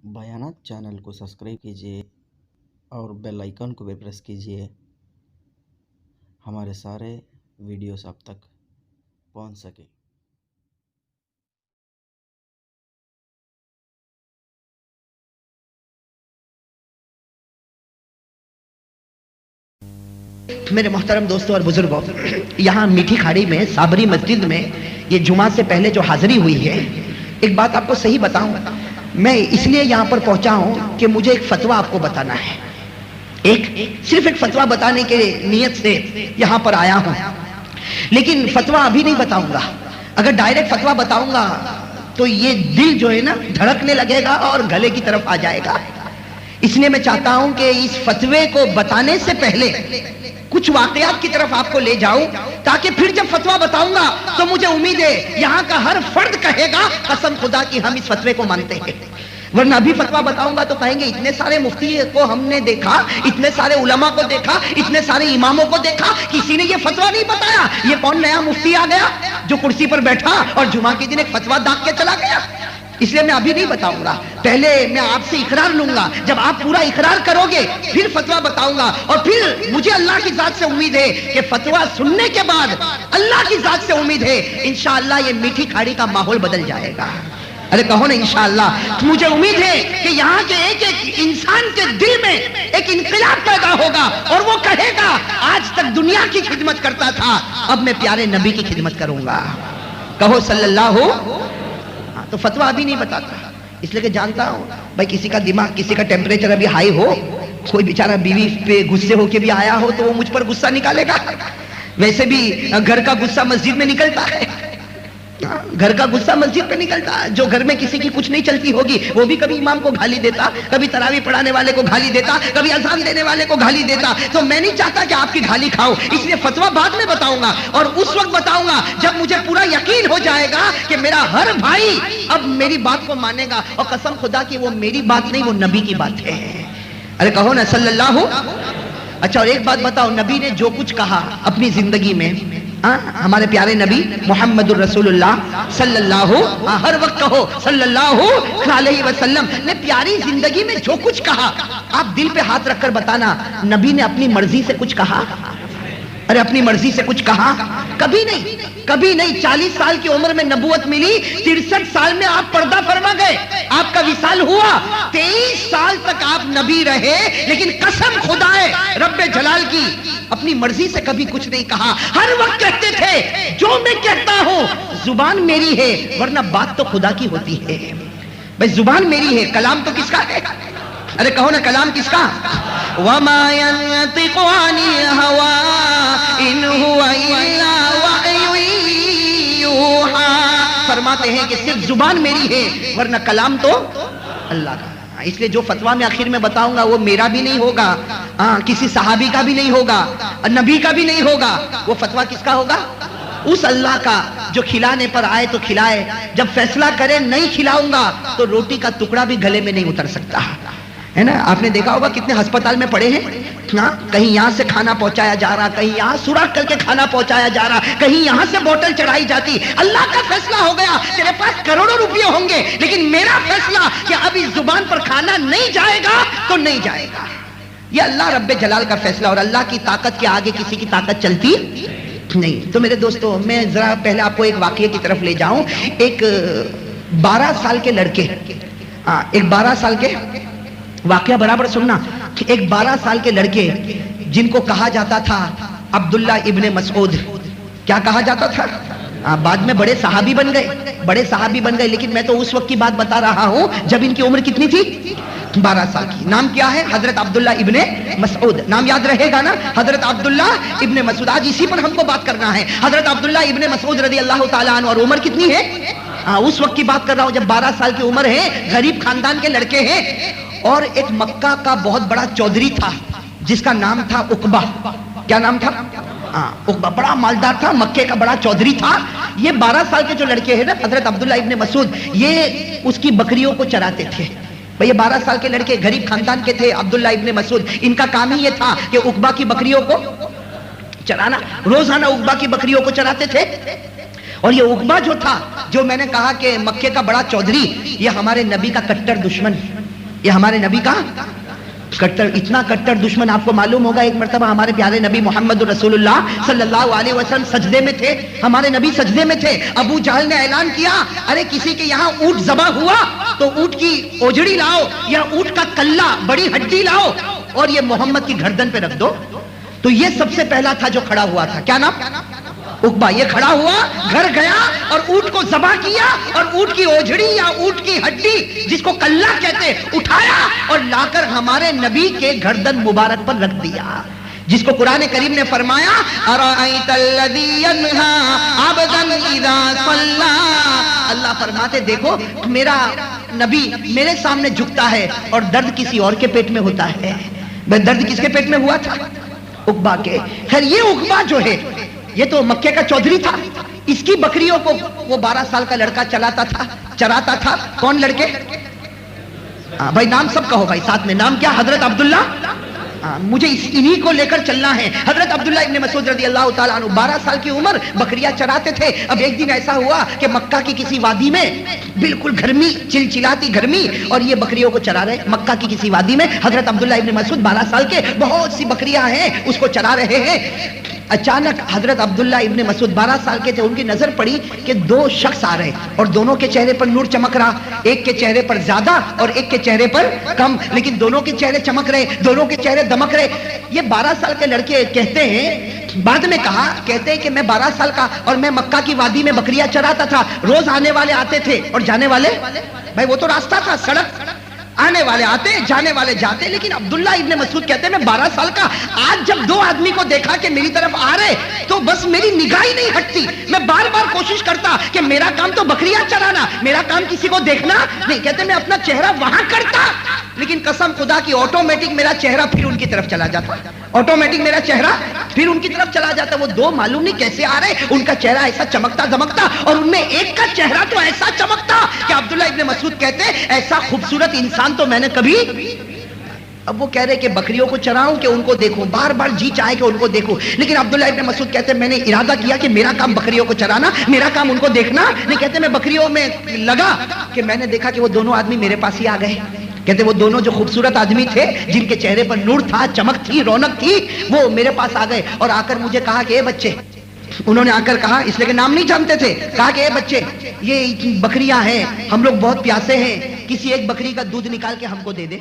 बयानात channel को subscribe कीजिए और बेल आइकन को भी प्रेस कीजिए, हमारे सारे वीडियोस आप तक पहुंच सके। मेरे मोहतरम दोस्तों और बुजुर्गों, यहाँ मीठी खाड़ी में साबरी मस्जिद में ये जुमा से पहले जो हाजिरी हुई है, एक बात आपको सही बताऊं, मैं इसलिए यहाँ पर पहुंचा हूं कि मुझे एक फतवा आपको बताना है। सिर्फ एक फतवा बताने के नियत से यहाँ पर आया हूं, लेकिन फतवा अभी नहीं बताऊंगा। अगर डायरेक्ट फतवा बताऊंगा तो ये दिल जो है ना धड़कने लगेगा और गले की तरफ आ जाएगा। इसलिए मैं चाहता हूं कि इस फतवे को बताने से पहले कुछ वाकयात की तरफ आपको ले जाऊं, ताकि फिर जब फतवा बताऊंगा तो मुझे उम्मीद है यहाँ का हर फर्द कहेगा कसम खुदा की हम इस फतवे को मानते हैं। वरना अभी फतवा बताऊंगा तो कहेंगे इतने सारे मुफ्ती को हमने देखा, इतने सारे उलमा को देखा, इतने सारे इमामों को देखा, किसी ने ये फतवा नहीं बताया। ये कौन नया मुफ्ती आ गया जो कुर्सी पर बैठा और जुमा के दिन एक फतवा दाग के चला गया। इसलिए मैं अभी नहीं बताऊंगा, पहले मैं आपसे इकरार लूंगा। जब आप पूरा इकरार करोगे फिर फतवा बताऊंगा। और फिर मुझे अल्लाह की जात से उम्मीद है कि फतवा सुनने के बाद अल्लाह की जात से उम्मीद है इंशाअल्लाह ये मीठी खाड़ी का माहौल बदल जाएगा। अरे कहो ना इंशाअल्लाह। मुझे उम्मीद है कि यहाँ के एक एक इंसान के दिल में एक इनकलाब पैदा होगा और वो कहेगा आज तक दुनिया की खिदमत करता था, अब मैं प्यारे नबी की खिदमत करूंगा। कहो सल्लल्लाहु। तो फतवा अभी नहीं बताता, इसलिए कि जानता हूं भाई किसी का दिमाग, किसी का टेम्परेचर अभी हाई हो, कोई बेचारा बीवी पे गुस्से होके भी आया हो तो वो मुझ पर गुस्सा निकालेगा। वैसे भी घर का गुस्सा मस्जिद में निकलता है, घर का गुस्सा मस्जिद पे निकलता है। जो घर में किसी की कुछ नहीं चलती होगी वो भी कभी इमाम को गाली देता, कभी तरावी पढ़ाने वाले को गाली देता, कभी अजान देने वाले को गाली देता। तो मैं नहीं चाहता कि आपकी गाली खाओ, इसलिए फतवा बाद में बताऊंगा और उस वक्त बताऊंगा जब मुझे पूरा यकीन हो जाएगा कि मेरा हर भाई अब मेरी बात को मानेगा। और कसम खुदा की वो मेरी बात नहीं, वो नबी की बात है। अरे कहो ना सल्लल्लाहु। अच्छा, और एक बात बताओ, नबी ने जो कुछ कहा अपनी जिंदगी में, हमारे प्यारे नबी मोहम्मदुर रसूलुल्लाह सल्लल्लाहु, हर वक्त कहो सल्लल्लाहु अलैहि वसल्लम ने प्यारी जिंदगी में जो कुछ कहा, आप दिल पे हाथ रखकर बताना, नबी ने अपनी मर्जी से कुछ कहा? अरे अपनी मर्जी से कुछ कहा? कभी नहीं, कभी नहीं। 40 साल की उम्र में नबूवत मिली, 63 साल में आप पर्दा फरमा गए, आपका विसाल हुआ। 23 साल तक आप नबी रहे, लेकिन कसम खुदाए रब्बे जलाल की अपनी मर्जी से कभी कुछ नहीं कहा। हर वक्त कहते थे जो मैं कहता हूं जुबान मेरी है, वरना बात तो खुदा की होती है। भाई जुबान मेरी है, कलाम तो किसका है? अरे कहो ना कलाम किसका? वमा यंतिकु अनिल हवा इन हुवा इल्ला वह्युन यूहा। फरमाते हैं कि सिर्फ जुबान मेरी है, वरना कलाम तो अल्लाह का। इसलिए जो फतवा में आखिर में बताऊंगा वो मेरा भी नहीं होगा, किसी सहाबी का भी नहीं होगा, नबी का भी नहीं होगा। वो फतवा किसका होगा? उस अल्लाह का जो खिलाने पर आए तो खिलाए, जब फैसला करे नहीं खिलाऊंगा तो रोटी का टुकड़ा भी गले में नहीं उतर सकता है ना। आपने देखा होगा कितने अस्पताल में पड़े हैं ना, कहीं यहां से खाना पहुंचाया जा रहा, कहीं यहां सुराख करके खाना पहुंचाया जा रहा, कहीं यहां से बोतल चढ़ाई जाती। अल्लाह का फैसला हो गया, तेरे पास करोड़ों रुपये होंगे, लेकिन मेरा फैसला कि अब इस जुबान पर खाना नहीं जाएगा तो नहीं जाएगा। ये अल्लाह रब्बे जलाल का फैसला, और अल्लाह की ताकत के आगे किसी की ताकत चलती नहीं। तो मेरे दोस्तों, मैं जरा पहले आपको एक वाकये की तरफ ले जाऊं। एक 12 साल के लड़के, एक 12 साल के वाकया बराबर सुनना। एक 12 साल के लड़के जिनको कहा जाता था अब्दुल्ला इब्ने मसऊद। क्या कहा जाता था? बाद में बड़े सहाबी बन गए, बड़े सहाबी बन गए, लेकिन मैं तो उस वक्त की बात बता रहा हूं जब इनकी उम्र कितनी थी? 12 साल की। नाम क्या है? हजरत अब्दुल्ला इब्ने मसऊद। नाम याद रहेगा ना, हजरत अब्दुल्ला इब्ने मसऊद। आज इसी पर हमको बात करना है। हजरत अब्दुल्ला इब्ने मसऊद रज़ी अल्लाह ताला अन्हु। और उम्र कितनी है? उस वक्त की बात कर रहा हूं जब 12 साल की उम्र है, गरीब खानदान के लड़के हैं। और एक मक्का का बहुत बड़ा चौधरी था जिसका नाम था उकबा। क्या नाम था? उकबा बड़ा मालदार था, मक्के का बड़ा चौधरी था। ये 12 साल के जो लड़के हैं ना, हजरत अब्दुल्ला इब्ने मसऊद, ये उसकी बकरियों को चराते थे। भाई ये 12 साल के लड़के गरीब खानदान के थे, अब्दुल्ला इब्ने मसऊद। इनका काम ही ये था कि उकबा की बकरियों को चराना, रोजाना उकबा की बकरियों को चराते थे। और ये उकबा जो था, जो मैंने कहा कि मक्के का बड़ा चौधरी, ये हमारे नबी का कट्टर दुश्मन, یہ ہمارے نبی کا کٹر، اتنا کٹر دشمن آپ کو معلوم ہوگا. ایک مرتبہ ہمارے پیارے نبی محمد رسول اللہ صلی اللہ علیہ وسلم سجدے میں تھے. ہمارے نبی سجدے میں تھے. ابو جہل نے اعلان کیا، ارے کسی کے یہاں اونٹ ذبح ہوا تو اونٹ کی اوجڑی لاؤ یا اونٹ کا کلہ، بڑی ہڈی لاؤ اور یہ محمد کی گردن پہ رکھ دو. تو یہ سب سے پہلا تھا جو کھڑا ہوا تھا. کیا نام؟ عقبہ. یہ کھڑا ہوا، گھر گیا اور اونٹ کو ذبح کیا اور اونٹ کی اوجھڑی یا اونٹ کی ہڈی جس کو کلہ کہتے اٹھایا اور لا کر ہمارے نبی کے گردن مبارک پر رکھ دیا، جس کو قرآن کریم نے فرمایا ارأیت الذی ینہا عبدا اذا صلی. اللہ فرماتے دیکھو میرا نبی میرے سامنے جھکتا ہے اور درد کسی اور کے پیٹ میں ہوتا ہے. درد کس کے پیٹ میں ہوا تھا؟ عقبہ کے. خیر یہ عقبہ جو ہے یہ تو مکے کا چودھری تھا. اس کی بکریوں کو وہ 12 سال کا لڑکا چراتا تھا. کون لڑکے؟ بھائی نام سب کا ہو بھائی ساتھ میں. نام کیا؟ حضرت عبداللہ. مجھے انہی کو لے کر چلنا ہے. حضرت عبداللہ ابن مسعود رضی اللہ تعالیٰ عنہ 12 سال کی عمر بکریاں چراتے تھے. اب ایک دن ایسا ہوا کہ مکہ کی کسی وادی میں بالکل گرمی، چلچلاتی گرمی، اور یہ بکریوں کو چرا رہے. مکہ کی کسی وادی میں حضرت عبداللہ ابن مسعود 12 سال کے، بہت سی بکریاں ہیں، اس کو چرا رہے ہیں. اچانک حضرت عبداللہ ابن مسعود 12 سال کے تھے، ان کی نظر پڑی کہ 2 شخص آ رہے اور دونوں کے چہرے پر نور چمک رہا. ایک کے چہرے پر زیادہ اور ایک کے چہرے پر کم، لیکن دونوں کے چہرے چمک رہے، دونوں کے چہرے دمک رہے. یہ 12 سال کے لڑکے کہتے ہیں، بعد میں کہتے ہیں کہ میں 12 سال کا اور میں مکہ کی وادی میں بکریاں چراتا تھا. روز آنے والے آتے تھے اور جانے والے، بھائی وہ تو راستہ تھا، سڑک، آنے والے آتے جانے والے جاتے. لیکن عبداللہ ابن مسعود کہتے ہیں میں 12 سال کا آج جب 2 آدمی کو دیکھا کہ میری طرف آ رہے تو بس میری نگاہ ہی نہیں ہٹتی. میں بار بار کوشش کرتا کہ میرا کام تو بکریاں چرانا، میرا کام کسی کو دیکھنا نہیں. کہتے میں اپنا چہرہ وہاں کرتا، لیکن قسم خدا کی آٹومیٹک میرا چہرہ پھر ان کی طرف چلا جاتا. آٹومیٹک میرا چہرہ پھر ان کی طرف چلا جاتا. وہ 2 معلوم نہیں کیسے آ رہے، ان کا چہرہ ایسا چمکتا دمکتا اور ان میں ایک کا چہرہ تو ایسا چمکتا کہ عبداللہ ابن مسعود کہتے ایسا خوبصورت انسان تو میں نے کبھی. اب وہ کہہ رہے کہ بکریوں کو چراؤں کہ ان کو دیکھوں، بار بار جی چاہے کہ ان کو دیکھوں. لیکن عبداللہ ابن مسعود کہتے ہیں میں نے ارادہ کیا کہ میرا کام بکریوں کو چرانا، میرا کام ان کو دیکھنا نہیں. کہتے میں بکریوں میں لگا کہ میں نے دیکھا کہ وہ دونوں آدمی میرے پاس ہی آ گئے. کہتے وہ دونوں جو خوبصورت آدمی تھے جن کے چہرے پر نور تھا، چمک تھی، رونق تھی، وہ میرے پاس آ گئے اور آ کر مجھے کہا کہ اے بچے، انہوں نے آ کر کہا، اس لیے کہ نام نہیں جانتے تھے، کہا کہ اے بچے یہ بکریاں ہیں، ہم لوگ بہت پیاسے ہیں، کسی ایک بکری کا دودھ نکال کے ہم کو دے دے.